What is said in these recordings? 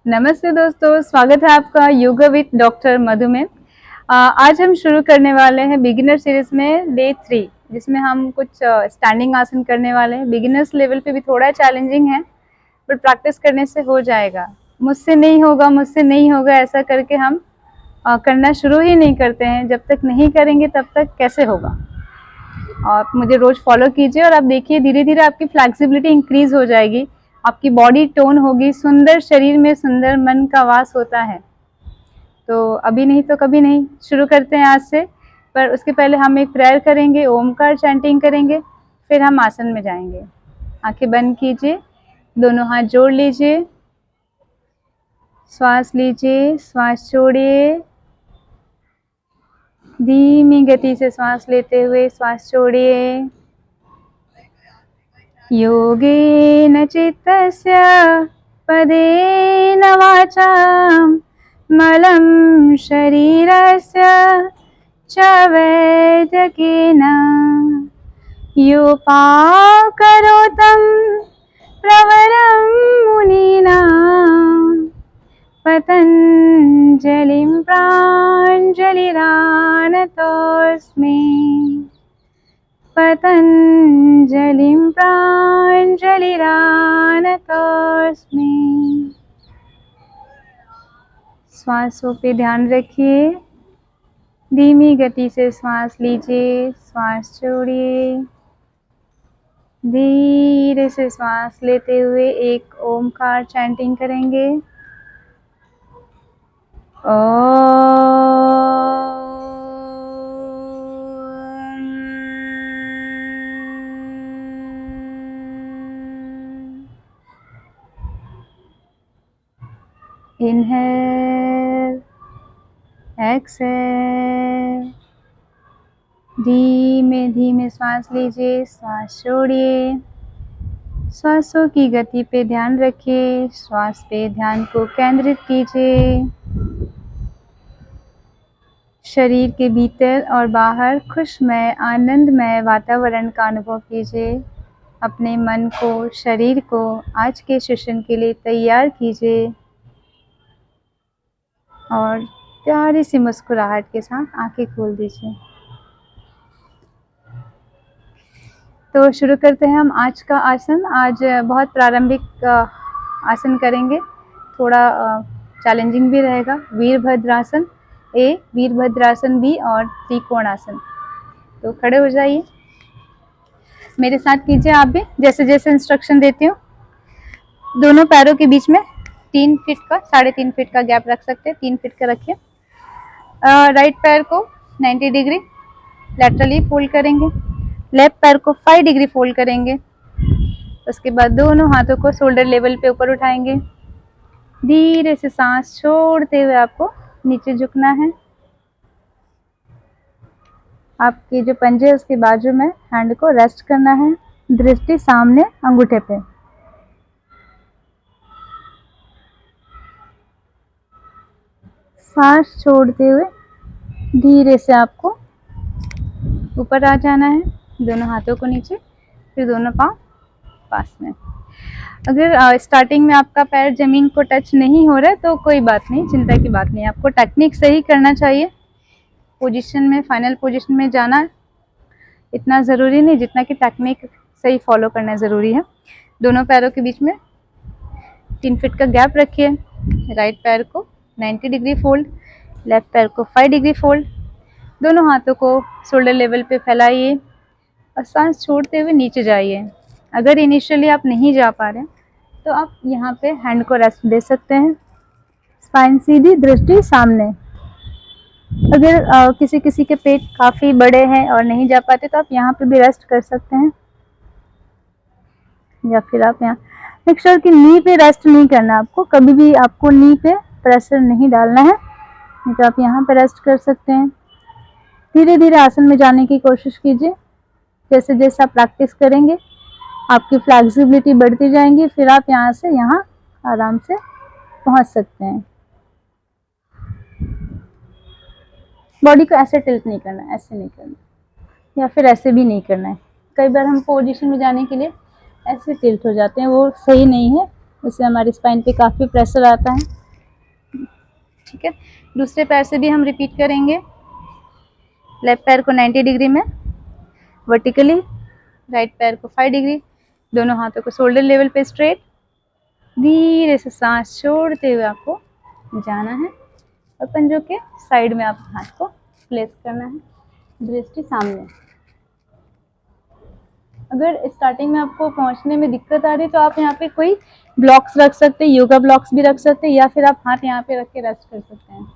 नमस्ते दोस्तों, स्वागत है आपका योगा विद डॉक्टर मधु में। आज हम शुरू करने वाले हैं बिगिनर सीरीज में डे 3, जिसमें हम कुछ स्टैंडिंग आसन करने वाले हैं। बिगिनर्स लेवल पे भी थोड़ा चैलेंजिंग है, बट प्रैक्टिस करने से हो जाएगा। मुझसे नहीं होगा ऐसा करके हम करना शुरू ही नहीं करते हैं। जब तक नहीं करेंगे तब तक कैसे होगा। आप मुझे रोज फॉलो कीजिए और आप देखिए धीरे धीरे आपकी फ्लेक्सिबिलिटी इंक्रीज हो जाएगी, आपकी बॉडी टोन होगी। सुंदर शरीर में सुंदर मन का वास होता है। तो अभी नहीं तो कभी नहीं, शुरू करते हैं आज से। पर उसके पहले हम एक प्रेयर करेंगे, ओमकार चैंटिंग करेंगे, फिर हम आसन में जाएंगे। आंखें बंद कीजिए, दोनों हाथ जोड़ लीजिए, श्वास लीजिए, श्वास छोड़िए। धीमी गति से श्वास लेते हुए श्वास छोड़िए। योगेन चित्तस्य पदेन वाचा मलं शरीरस्य च वैद्यकेन योपाकरोतं प्रवरं मुनीनां पतञ्जलिं प्राञ्जलिरानतोऽस्मि। पतञ्जलिं प्राञ्जलिरानतोऽस्मि। श्वासों पे ध्यान रखिए। धीमी गति से श्वास लीजिए, श्वास छोड़िए। धीरे से श्वास लेते हुए एक ओमकार चैंटिंग करेंगे। Inhale, exhale। धीमे धीमे श्वास लीजिए, श्वास छोड़िए। श्वासों की गति पे ध्यान रखिए, श्वास पे ध्यान को केंद्रित कीजिए। शरीर के भीतर और बाहर खुशमय आनंदमय वातावरण का अनुभव कीजिए। अपने मन को, शरीर को आज के सेशन के लिए तैयार कीजिए और प्यारी सी मुस्कुराहट के साथ आंखें खोल दीजिए। तो शुरू करते हैं हम आज का आसन। आज बहुत प्रारंभिक आसन करेंगे, थोड़ा चैलेंजिंग भी रहेगा। वीरभद्रासन ए, वीरभद्रासन बी और त्रिकोणासन। तो खड़े हो जाइए, मेरे साथ कीजिए आप भी, जैसे जैसे इंस्ट्रक्शन देती हूँ। दोनों पैरों के बीच में 3 फीट का, 3.5 फीट का गैप रख सकते हैं। 3 फीट का रखिए। राइट पैर को 90 डिग्री लैटरली फोल्ड करेंगे। लेफ्ट पैर को 5 डिग्री फोल्ड करेंगे। उसके बाद दोनों हाथों को शोल्डर लेवल पे ऊपर उठाएंगे। धीरे से सांस छोड़ते हुए आपको नीचे झुकना है। आपके जो पंजे है उसके बाजू में हैंड को रेस्ट करना है। दृष्टि सामने अंगूठे पे। सांस छोड़ते हुए धीरे से आपको ऊपर आ जाना है। दोनों हाथों को नीचे, फिर दोनों पांव पास में। अगर स्टार्टिंग में आपका पैर जमीन को टच नहीं हो रहा है तो कोई बात नहीं, चिंता की बात नहीं। आपको टेक्निक सही करना चाहिए। पोजीशन में, फाइनल पोजीशन में जाना इतना ज़रूरी नहीं जितना कि टेक्निक सही फॉलो करना ज़रूरी है। दोनों पैरों के बीच में 3 फीट का गैप रखिए। राइट पैर को 90 डिग्री फोल्ड, लेफ्ट पैर को 5 डिग्री फोल्ड। दोनों हाथों को शोल्डर लेवल पे फैलाइए और सांस छोड़ते हुए नीचे जाइए। अगर इनिशियली आप नहीं जा पा रहे तो आप यहाँ पे हैंड को रेस्ट दे सकते हैं। स्पाइन सीधी, दृष्टि सामने। अगर किसी किसी के पेट काफ़ी बड़े हैं और नहीं जा पाते तो आप यहाँ पे भी रेस्ट कर सकते हैं, या फिर आप यहाँ मेक श्योर कि नी पे रेस्ट नहीं करना। आपको कभी भी आपको नी पे प्रेशर नहीं डालना है, नहीं तो आप यहाँ पे रेस्ट कर सकते हैं। धीरे धीरे आसन में जाने की कोशिश कीजिए। जैसे जैसे आप प्रैक्टिस करेंगे आपकी फ्लेक्सिबिलिटी बढ़ती जाएंगी, फिर आप यहाँ से यहाँ आराम से पहुँच सकते हैं। बॉडी को ऐसे टिल्ट नहीं करना है, ऐसे नहीं करना, या फिर ऐसे भी नहीं करना है। कई बार हम पोजीशन में जाने के लिए ऐसे टिल्ट हो जाते हैं, वो सही नहीं है। उससे हमारे स्पाइन पे काफ़ी प्रेशर आता है। ठीक है, दूसरे पैर से भी हम रिपीट करेंगे। लेफ्ट पैर को 90 डिग्री में वर्टिकली, राइट पैर को 5 डिग्री, दोनों हाथों को शोल्डर लेवल पे स्ट्रेट। धीरे से सांस छोड़ते हुए आपको जाना है और पंजों के साइड में आप हाथ को प्लेस करना है, दृष्टि सामने। अगर स्टार्टिंग में आपको पहुंचने में दिक्कत आ रही है तो आप यहाँ पे कोई ब्लॉक्स रख सकते हैं, योगा ब्लॉक्स भी रख सकते हैं, या फिर आप हाथ यहाँ पे रख के रेस्ट कर सकते हैं।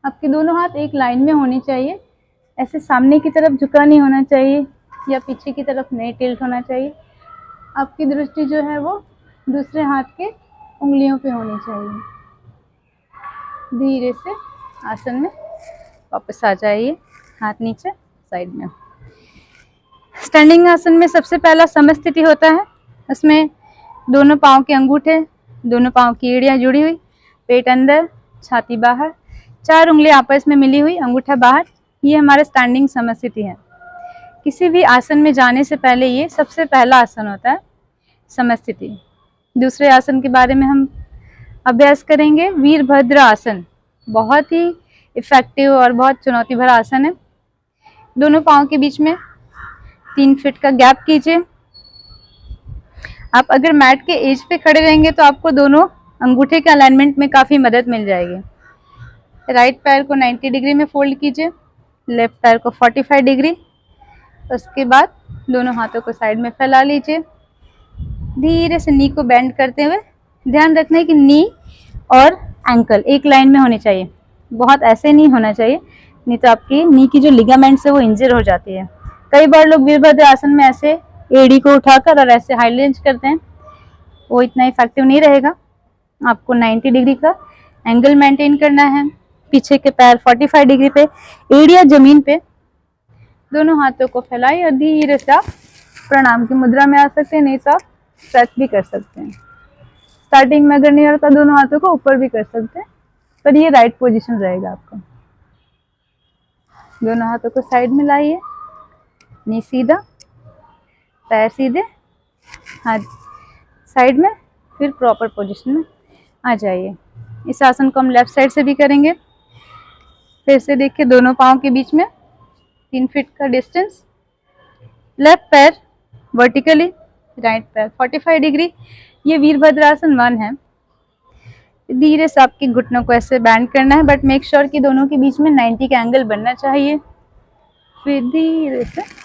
आपके दोनों हाथ एक लाइन में होने चाहिए, ऐसे सामने की तरफ झुका नहीं होना चाहिए या पीछे की तरफ नहीं टिल्ट होना चाहिए। आपकी दृष्टि जो है वो दूसरे हाथ के उंगलियों पे होनी चाहिए। धीरे से आसन में वापस आ जाइए, हाथ नीचे साइड में। स्टैंडिंग आसन में सबसे पहला समस्थिति होता है। उसमें दोनों पाँव के अंगूठे, दोनों पाँव की एड़ियाँ जुड़ी हुई, पेट अंदर, छाती बाहर, 4 उंगलियां आपस में मिली हुई, अंगूठा बाहर। ये हमारा स्टैंडिंग समस्थिति है। किसी भी आसन में जाने से पहले ये सबसे पहला आसन होता है, समस्थिति। दूसरे आसन के बारे में हम अभ्यास करेंगे, वीरभद्र आसन। बहुत ही इफेक्टिव और बहुत चुनौती भरा आसन है। दोनों पाँव के बीच में 3 फीट का गैप कीजिए। आप अगर मैट के एज पे खड़े रहेंगे तो आपको दोनों अंगूठे के अलाइनमेंट में काफ़ी मदद मिल जाएगी। राइट पैर को 90 डिग्री में फोल्ड कीजिए, लेफ्ट पैर को 45 डिग्री। उसके बाद दोनों हाथों को साइड में फैला लीजिए। धीरे से नी को बेंड करते हुए, ध्यान रखना है कि नी और एंकल एक लाइन में होनी चाहिए, बहुत ऐसे नहीं होना चाहिए, नहीं तो आपकी नी की जो लिगामेंट्स है वो इंजर हो जाती है। कई बार लोग वीरभद्र आसन में ऐसे एड़ी को उठाकर और ऐसे हाई लेंज करते हैं, वो इतना इफेक्टिव नहीं रहेगा। आपको 90 डिग्री का एंगल मेंटेन करना है। पीछे के पैर 45 डिग्री पे, एड़िया जमीन पे, दोनों हाथों को फैलाइए और धीरे से आप प्रणाम की मुद्रा में आ सकते हैं, नहीं तो आप स्ट्रेच भी कर सकते हैं। स्टार्टिंग में अगर नहीं होता दोनों हाथों को ऊपर भी कर सकते हैं, पर ये राइट पोजीशन रहेगा आपका। दोनों हाथों को साइड में लाइए, नी सीधा, पैर सीधे, हाथ साइड में, फिर प्रॉपर पोजीशन में आ जाइए। इस आसन को हम लेफ्ट साइड से भी करेंगे। फिर से देखिए, दोनों पाँव के बीच में 3 फीट का डिस्टेंस, लेफ्ट पैर वर्टिकली, राइट पैर 45 डिग्री। ये वीरभद्रासन 1 है। धीरे से आपके घुटनों को ऐसे बैंड करना है, बट मेक श्योर कि दोनों के बीच में 90 का एंगल बनना चाहिए। फिर धीरे से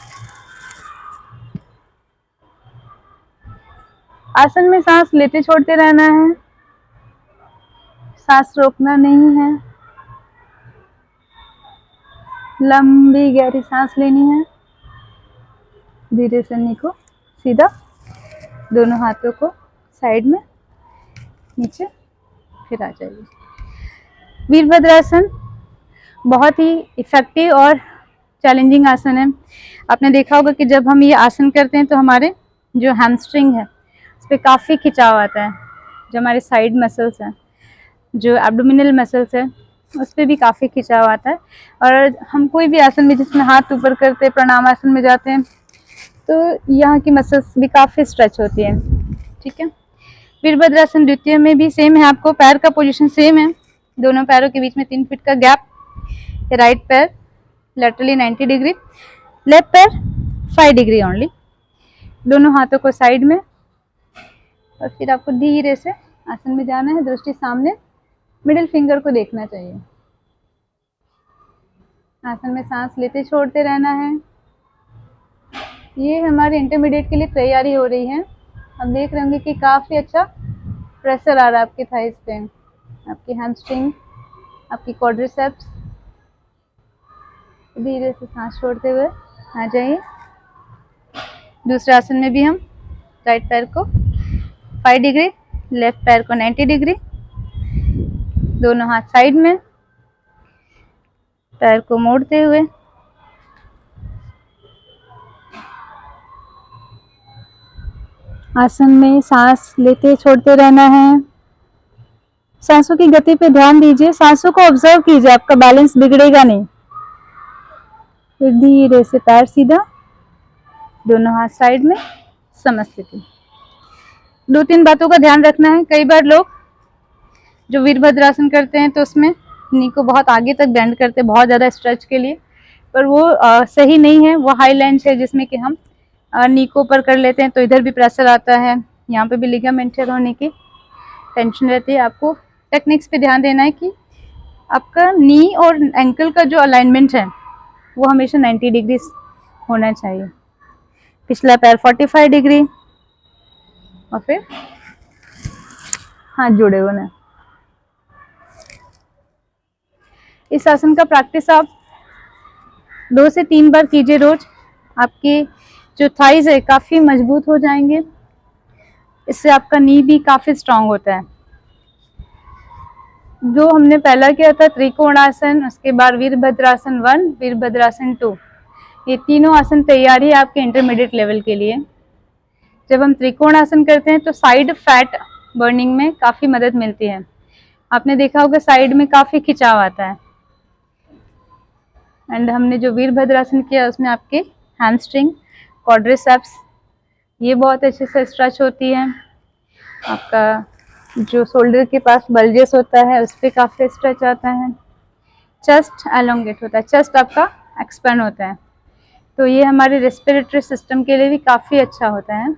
आसन में सांस लेते छोड़ते रहना है, सांस रोकना नहीं है। लंबी गहरी सांस लेनी है। धीरे से नी को सीधा, दोनों हाथों को साइड में, नीचे, फिर आ जाइए। वीरभद्रासन बहुत ही इफेक्टिव और चैलेंजिंग आसन है। आपने देखा होगा कि जब हम ये आसन करते हैं तो हमारे जो हैमस्ट्रिंग है उस पर काफ़ी खिंचाव आता है। जो हमारे साइड मसल्स हैं, जो एब्डोमिनल मसल्स है, उस पर भी काफ़ी खिंचाव आता है। और हम कोई भी आसन में जिसमें हाथ ऊपर करते हैं, प्रणाम आसन में जाते हैं, तो यहाँ की मसल्स भी काफ़ी स्ट्रेच होती है। ठीक है, वीरभद्रासन द्वितीय में भी सेम है। आपको पैर का पोजीशन सेम है, दोनों पैरों के बीच में 3 फीट का गैप। राइट पैर लेटरली 90 डिग्री, लेफ्ट पैर 5 डिग्री ओनली। दोनों हाथों को साइड में, और फिर आपको धीरे से आसन में जाना है, दृष्टि सामने, मिडिल फिंगर को देखना चाहिए। आसन में सांस लेते छोड़ते रहना है। ये हमारे इंटरमीडिएट के लिए तैयारी हो रही है। आप देख रहे होंगे कि काफ़ी अच्छा प्रेशर आ रहा है आपके थाइस पे, आपकी हैमस्ट्रिंग, आपकी क्वाड्रिसेप्स। धीरे से सांस छोड़ते हुए आ जाइए। दूसरे आसन में भी हम राइट पैर को 5 डिग्री, लेफ्ट पैर को 90 डिग्री, दोनों हाथ साइड में, पैर को मोड़ते हुए आसन में सांस लेते छोड़ते रहना है। सांसों की गति पे ध्यान दीजिए, सांसों को ऑब्जर्व कीजिए, आपका बैलेंस बिगड़ेगा नहीं। फिर धीरे से पैर सीधा, दोनों हाथ साइड में, समस्थिति। दो तीन बातों का ध्यान रखना है। कई बार लोग जो वीरभद्रासन करते हैं तो उसमें नी को बहुत आगे तक बेंड करते हैं बहुत ज़्यादा स्ट्रेच के लिए, पर वो सही नहीं है। वो हाई लेंथ है जिसमें कि हम नी को ऊपर कर लेते हैं तो इधर भी प्रेशर आता है, यहाँ पे भी लिगामेंट होने की टेंशन रहती है। आपको टेक्निक्स पे ध्यान देना है कि आपका नी और एंकल का जो अलाइनमेंट है वो हमेशा 90 डिग्री होना चाहिए। पिछला पैर 45 डिग्री और फिर हाथ जुड़े होना। इस आसन का प्रैक्टिस आप 2 से 3 बार कीजिए रोज। आपके जो थाइज है काफ़ी मजबूत हो जाएंगे, इससे आपका नी भी काफ़ी स्ट्रांग होता है। जो हमने पहला किया था त्रिकोणासन, उसके बाद वीरभद्रासन 1, वीरभद्रासन 2, ये तीनों आसन तैयारी है आपके इंटरमीडिएट लेवल के लिए। जब हम त्रिकोणासन करते हैं तो साइड फैट बर्निंग में काफ़ी मदद मिलती है। आपने देखा होगा साइड में काफ़ी खिंचाव आता है। एंड हमने जो वीरभद्रासन किया उसमें आपके हैमस्ट्रिंग, क्वाड्रिसेप्स ये बहुत अच्छे से स्ट्रेच होती है। आपका जो शोल्डर के पास बल्जेस होता है उस पर काफ़ी स्ट्रेच आता है। चेस्ट एलोंगेट होता है, चेस्ट आपका एक्सपेंड होता है, तो ये हमारे रेस्पिरेटरी सिस्टम के लिए भी काफ़ी अच्छा होता है।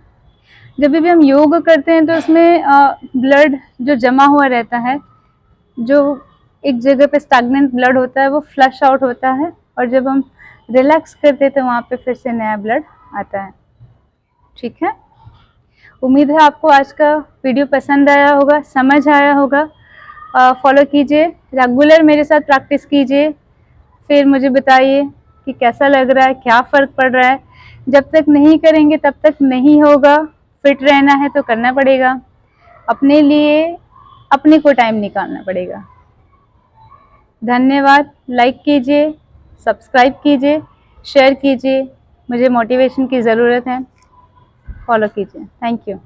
जब भी हम योग करते हैं तो उसमें ब्लड जो जमा हुआ रहता है, जो एक जगह पे स्टैग्नेंट ब्लड होता है वो फ्लश आउट होता है, और जब हम रिलैक्स करते हैं तो वहाँ पे फिर से नया ब्लड आता है। ठीक है, उम्मीद है आपको आज का वीडियो पसंद आया होगा, समझ आया होगा। फॉलो कीजिए, रेगुलर मेरे साथ प्रैक्टिस कीजिए, फिर मुझे बताइए कि कैसा लग रहा है, क्या फ़र्क पड़ रहा है। जब तक नहीं करेंगे तब तक नहीं होगा। फिट रहना है तो करना पड़ेगा, अपने लिए अपने को टाइम निकालना पड़ेगा। धन्यवाद। लाइक कीजिए, सब्सक्राइब कीजिए, शेयर कीजिए, मुझे मोटिवेशन की ज़रूरत है। फॉलो कीजिए। Thank you.